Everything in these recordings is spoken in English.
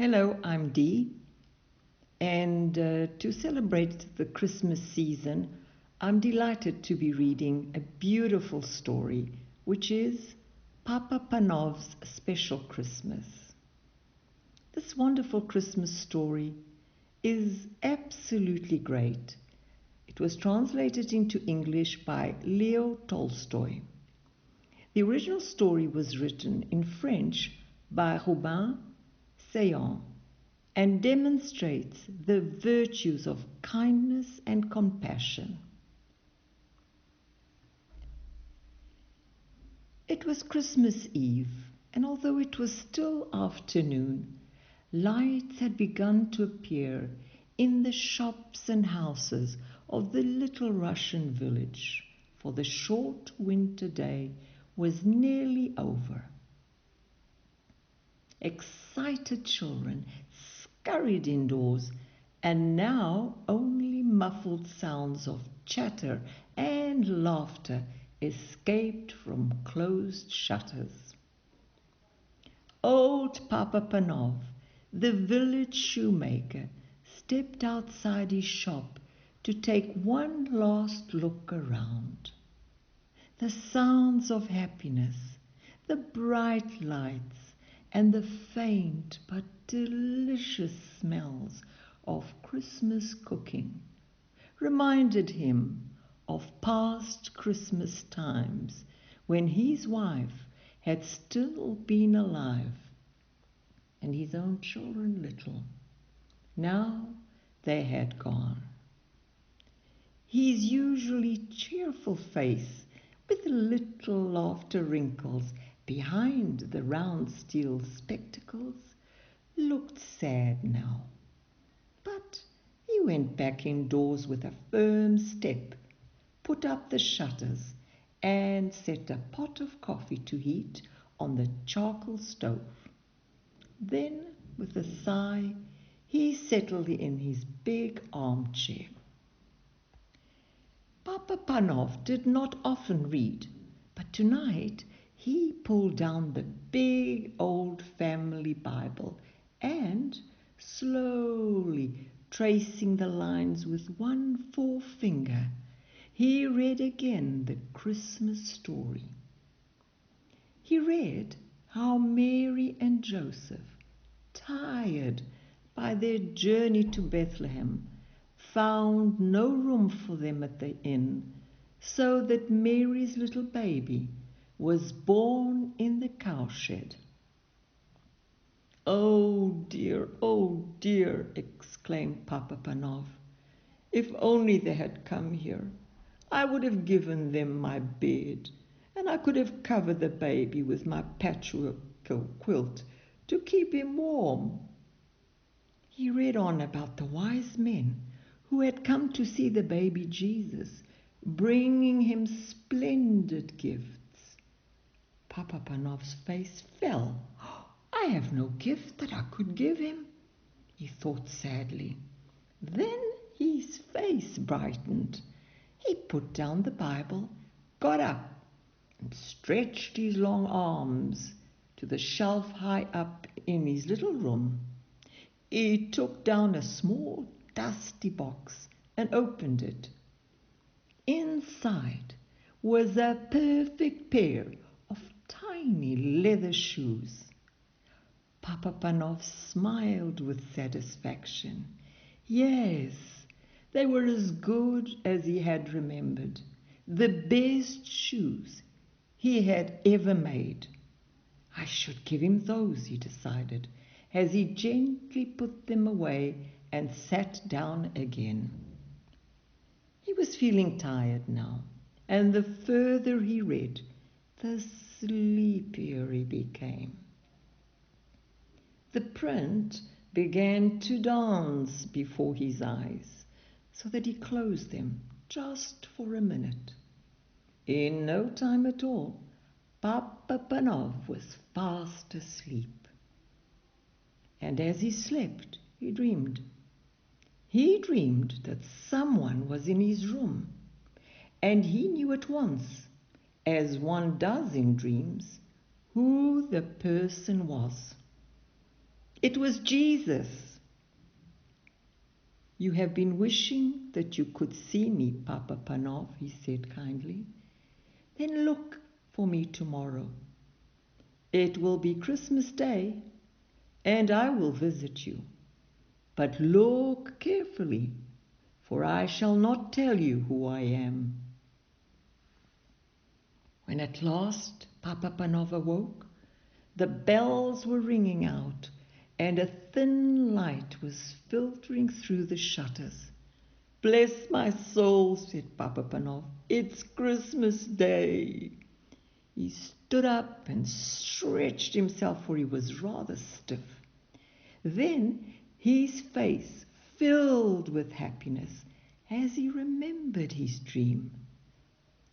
Hello, I'm Dee, and to celebrate the Christmas season, I'm delighted to be reading a beautiful story, which is Papa Panov's Special Christmas. This wonderful Christmas story is absolutely great. It was translated into English by Leo Tolstoy. The original story was written in French by Robin Saillant and demonstrates the virtues of kindness and compassion. It was Christmas Eve, and although it was still afternoon, lights had begun to appear in the shops and houses of the little Russian village, for the short winter day was nearly over. Excited children scurried indoors, and now only muffled sounds of chatter and laughter escaped from closed shutters. Old Papa Panov, the village shoemaker, stepped outside his shop to take one last look around. The sounds of happiness, the bright lights, and the faint but delicious smells of Christmas cooking reminded him of past Christmas times when his wife had still been alive and his own children little. Now they had gone. His usually cheerful face, with little laughter wrinkles behind the round steel spectacles, looked sad now. But he went back indoors with a firm step, put up the shutters, and set a pot of coffee to heat on the charcoal stove. Then, with a sigh, he settled in his big armchair. Papa Panov did not often read, but tonight he pulled down the big old family Bible and, slowly tracing the lines with one forefinger, he read again the Christmas story. He read how Mary and Joseph, tired by their journey to Bethlehem, found no room for them at the inn, so that Mary's little baby was born in the cowshed. Oh dear, exclaimed Papa Panov. If only they had come here. I would have given them my bed, and I could have covered the baby with my patchwork quilt to keep him warm. He read on about the wise men who had come to see the baby Jesus, bringing him splendid gifts. Papa Panov's face fell. I have no gift that I could give him, he thought sadly. Then his face brightened. He put down the Bible, got up, and stretched his long arms to the shelf high up in his little room. He took down a small dusty box and opened it. Inside was a perfect pair of tiny leather shoes. Papa Panov smiled with satisfaction. Yes, they were as good as he had remembered. The best shoes he had ever made. I should give him those, he decided, as he gently put them away and sat down again. He was feeling tired now, and the further he read, the sleepier he became. The print began to dance before his eyes, so that he closed them just for a minute. In no time at all, Papa Panov was fast asleep. And as he slept, he dreamed. He dreamed that someone was in his room, and he knew at once, as one does in dreams, who the person was. It was Jesus. You have been wishing that you could see me, Papa Panov, he said kindly. Then look for me tomorrow. It will be Christmas Day, and I will visit you. But look carefully, for I shall not tell you who I am. When at last Papa Panov awoke, the bells were ringing out, and a thin light was filtering through the shutters. Bless my soul, said Papa Panov, it's Christmas Day. He stood up and stretched himself, for he was rather stiff. Then his face filled with happiness as he remembered his dream.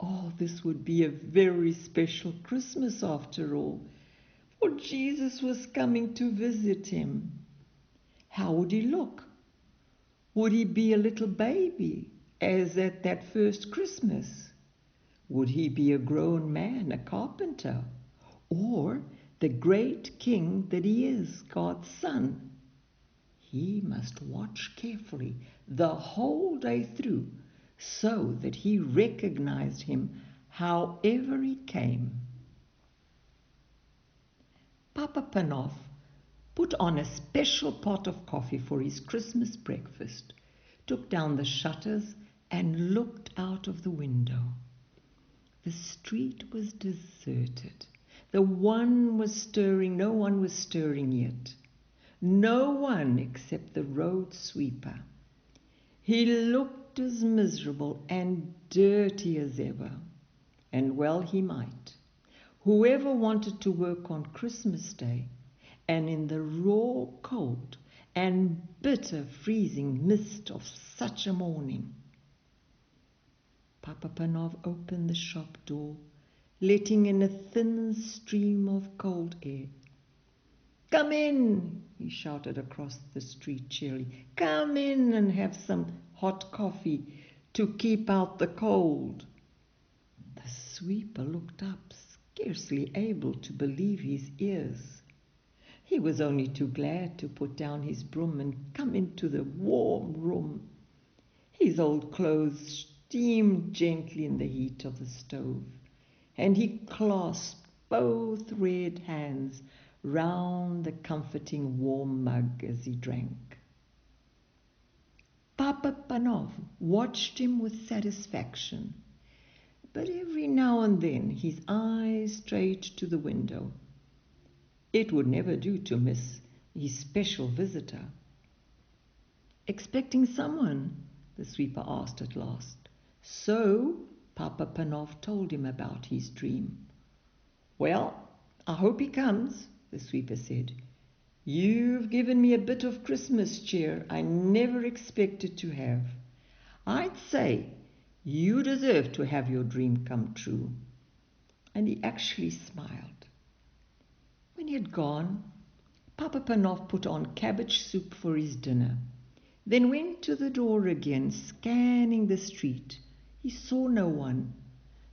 Oh, this would be a very special Christmas after all, for Jesus was coming to visit him. How would he look? Would he be a little baby, as at that first Christmas? Would he be a grown man, a carpenter, or the great king that he is, God's son? He must watch carefully the whole day through, so that he recognized him however he came. Papa Panov put on a special pot of coffee for his Christmas breakfast, took down the shutters, and looked out of the window. The street was deserted. No one was stirring yet. No one except the road sweeper. He looked as miserable and dirty as ever, and well he might. Whoever wanted to work on Christmas Day, and in the raw cold and bitter freezing mist of such a morning? Papa Panov opened the shop door, letting in a thin stream of cold air. Come in, he shouted across the street cheerily. Come in and have some hot coffee to keep out the cold. The sweeper looked up, scarcely able to believe his ears. He was only too glad to put down his broom and come into the warm room. His old clothes steamed gently in the heat of the stove, and he clasped both red hands round the comforting warm mug as he drank. Papa Panov watched him with satisfaction, but every now and then his eyes strayed to the window. It would never do to miss his special visitor. Expecting someone? The sweeper asked at last. So Papa Panov told him about his dream. Well, I hope he comes, the sweeper said. You've given me a bit of Christmas cheer I never expected to have. I'd say you deserve to have your dream come true. And he actually smiled. When he had gone, Papa Panov put on cabbage soup for his dinner, then went to the door again, scanning the street. He saw no one,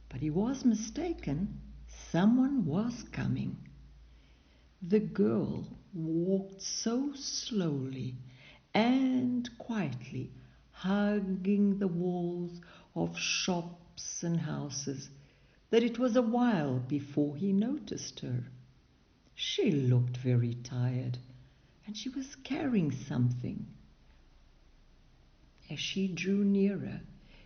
but he was mistaken. Someone was coming. The girl walked so slowly and quietly, hugging the walls of shops and houses, that it was a while before he noticed her. She looked very tired, and she was carrying something. As she drew nearer,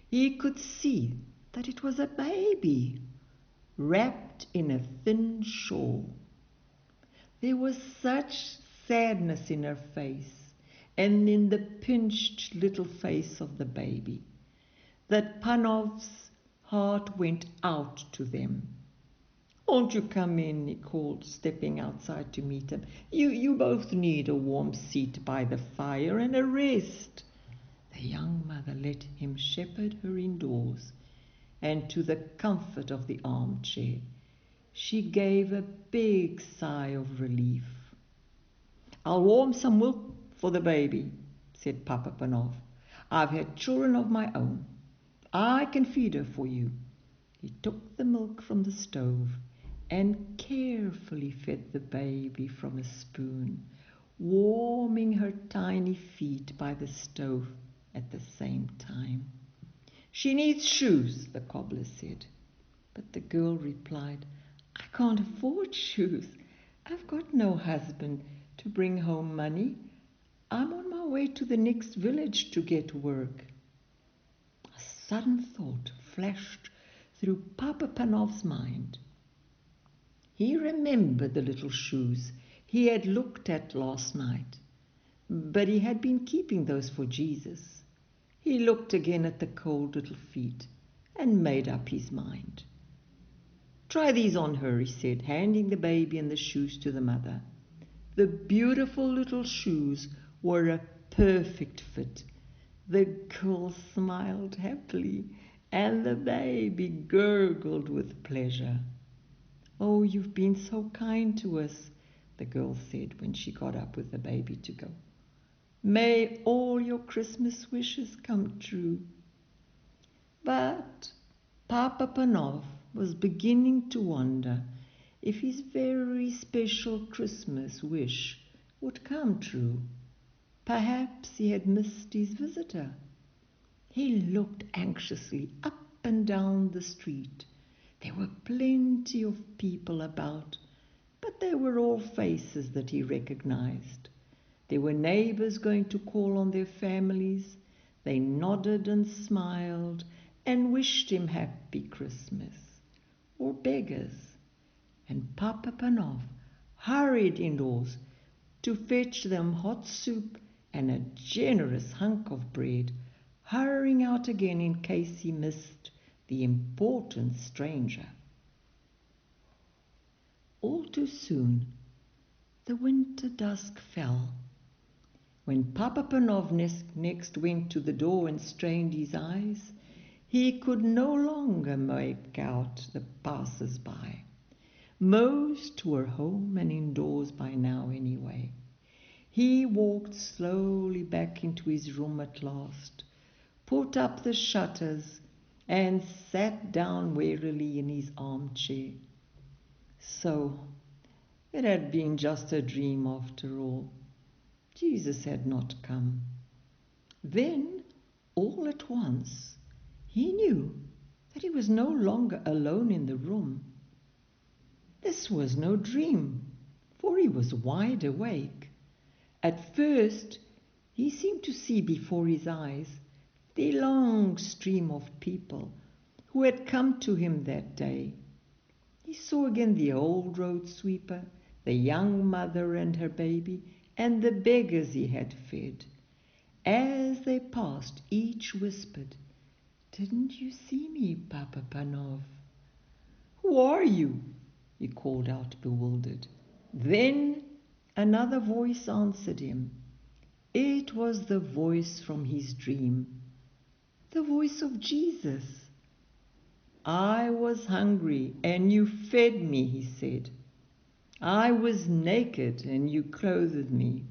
he could see that it was a baby, wrapped in a thin shawl. There was such sadness in her face, and in the pinched little face of the baby, that Panov's heart went out to them. Won't you come in, he called, stepping outside to meet him. You both need a warm seat by the fire and a rest. The young mother let him shepherd her indoors, and to the comfort of the armchair she gave a big sigh of relief. I'll warm some milk for the baby, said Papa Panov. I've had children of my own. I can feed her for you. He took the milk from the stove and carefully fed the baby from a spoon, warming her tiny feet by the stove at the same time. "She needs shoes," the cobbler said. But the girl replied, "I can't afford shoes. I've got no husband to bring home money. I'm on my way to the next village to get work." A sudden thought flashed through Papa Panov's mind. He remembered the little shoes he had looked at last night, but he had been keeping those for Jesus. He looked again at the cold little feet and made up his mind. "Try these on her," he said, handing the baby and the shoes to the mother. The beautiful little shoes were a perfect fit. The girl smiled happily, and the baby gurgled with pleasure. "Oh, you've been so kind to us," the girl said when she got up with the baby to go. "May all your Christmas wishes come true." But Papa Panov was beginning to wonder if his very special Christmas wish would come true. Perhaps he had missed his visitor. He looked anxiously up and down the street. There were plenty of people about, but they were all faces that he recognized. There were neighbors going to call on their families. They nodded and smiled and wished him happy Christmas. Or beggars. And Papa Panov hurried indoors to fetch them hot soup and a generous hunk of bread, hurrying out again in case he missed the important stranger. All too soon, the winter dusk fell. When Papa Panov next went to the door and strained his eyes, he could no longer make out the passers-by. Most were home and indoors by now anyway. He walked slowly back into his room at last, put up the shutters, and sat down wearily in his armchair. So it had been just a dream after all. Jesus had not come. Then, all at once, he knew that he was no longer alone in the room. This was no dream, for he was wide awake. At first, he seemed to see before his eyes the long stream of people who had come to him that day. He saw again the old road sweeper, the young mother and her baby, and the beggars he had fed. As they passed, each whispered, "Didn't you see me, Papa Panov?" "Who are you?" he called out, bewildered. Then another voice answered him. It was the voice from his dream, the voice of Jesus. "I was hungry and you fed me," he said. "I was naked and you clothed me.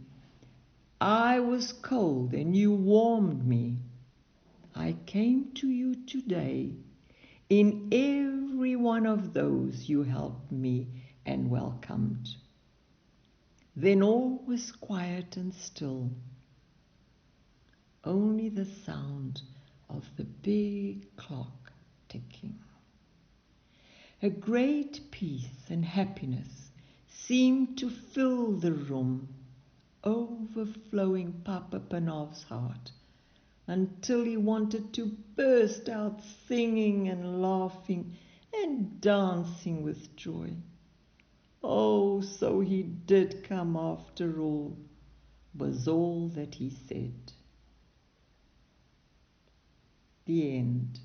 I was cold and you warmed me. I came to you today. In every one of those you helped me and welcomed." Then all was quiet and still. Only the sound of the big clock ticking. A great peace and happiness seemed to fill the room, overflowing Papa Panov's heart, until he wanted to burst out singing and laughing and dancing with joy. Oh, so he did come after all, was all that he said. The end.